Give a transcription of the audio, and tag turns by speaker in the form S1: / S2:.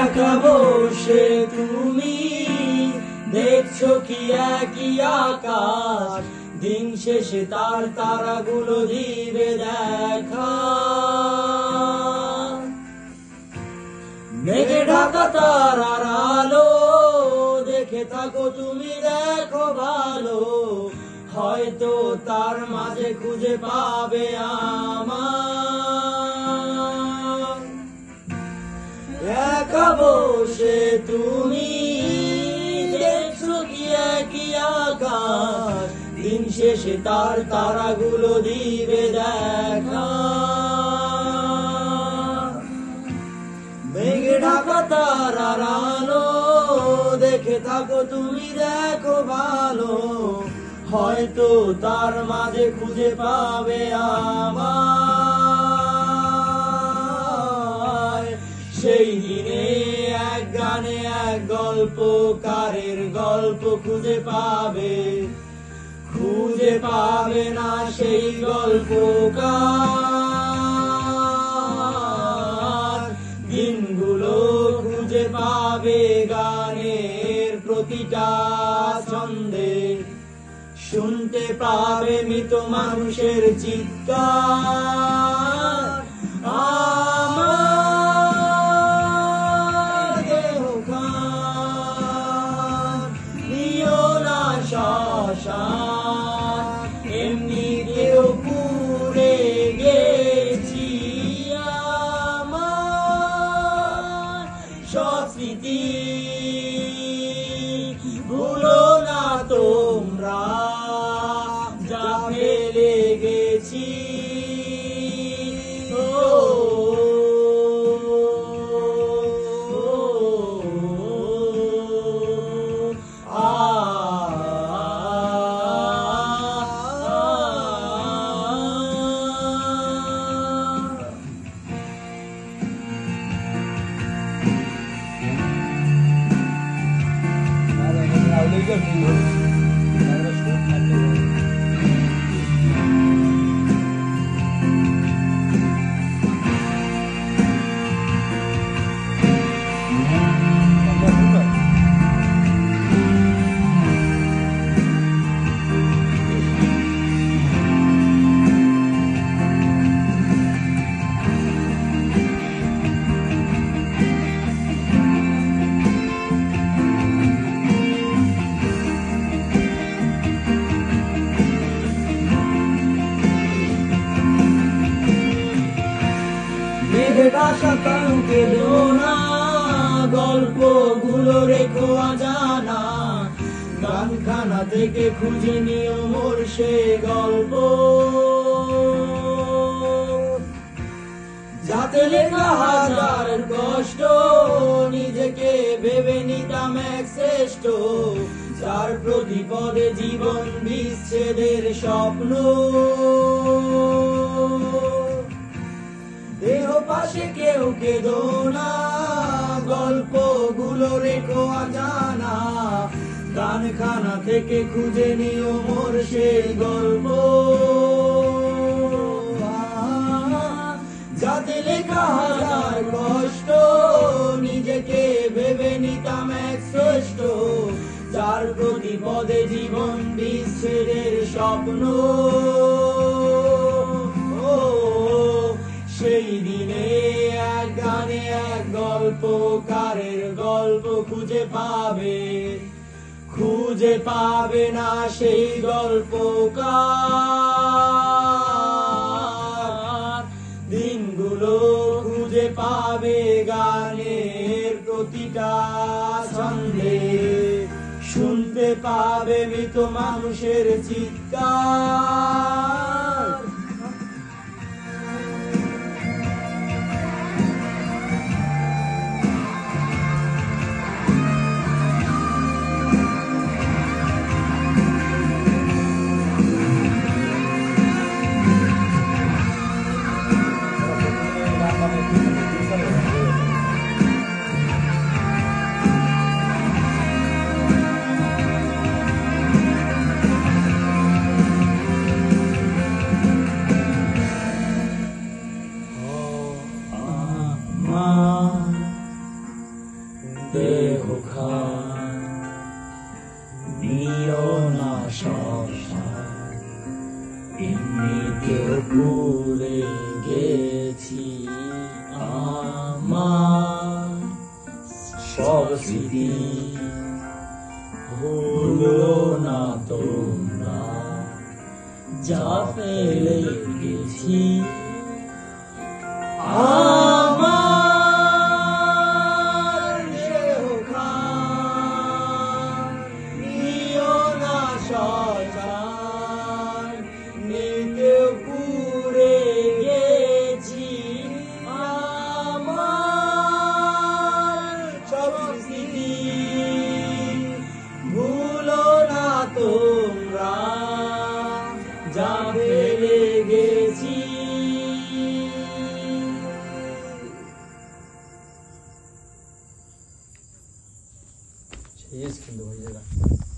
S1: একা বসে তুমি দেখছো কি একই আকাশ, দিন শেষে তার তারাগুলো দিবে দেখা। মেঘে ঢাকা তারার আলো দেখে থাকো তুমি, দেখো ভালো, হয়তো তার মাঝে খুঁজে পাবে আমার। একা বসে তুমি দেখছো কি একই আকাশ, দিন শেষে তার তারাগুলো দিবে দেখা। মেঘে ঢাকা তারার আলো দেখে থাকো তুমি, দেখো ভালো, হয়তো তার মাঝে খুঁজে পাবে আমার। সেই দিনে এক গানে এক গল্পকারের গল্প খুঁজে পাবে, খুঁজে পাবে না সেই গল্পকার। দিনগুলো খুঁজে পাবে গানের প্রতিটা ছন্দে, শুনতে পাবে মৃত মানুষের চিৎকার। আমার দেহখান নিও না শ্মশান, এমনিতেও পুড়ে গেছি আমার সব স্মৃতি। ভুলো না তোমরা যা ফেলে গেছি। মেঘের আশা কাউকে দো না, গল্পগুলো রেখো অজানা, গানখানা থেকে খুঁজে নিও মোর সে গল্প। যাতে লেখা হাজার কষ্ট, নিজেকে ভেবে নিতাম এক শ্রেষ্ঠ, যার প্রতিপদে জীবন বিচ্ছেদের স্বপ্ন। দেহ পাশে কেউ কেঁদো না, গল্পগুলো রেখো অজানা, গানখানা থেকে খুঁজে নিও মোর সেই গল্প। যাতে লেখা হাজার কষ্ট, নিজেকে ভেবে নিতাম এক শ্রেষ্ঠ, যার প্রতিপদে জীবন বিচ্ছেদের স্বপ্ন। সেই দিনে এক গানে এক গল্পকারের গল্প খুঁজে পাবে, খুঁজে পাবে না সেই গল্পকার। দিনগুলো খুঁজে পাবে গানের প্রতিটা ছন্দে, শুনতে পাবে মৃত মানুষের চিৎকার। নিও না শ্মশান এমনিতেও পুরে গেছি আমার সব স্মৃতি ভুলো না তোমরা যা ফেলে গেছি আমার দেহখান নিও না শ্মশান নিতেও পুরে গেছি আমার সব স্মৃতি ভুলো না তোমরা যা ফেলে গেছি। শেষ কিন্তু ভাই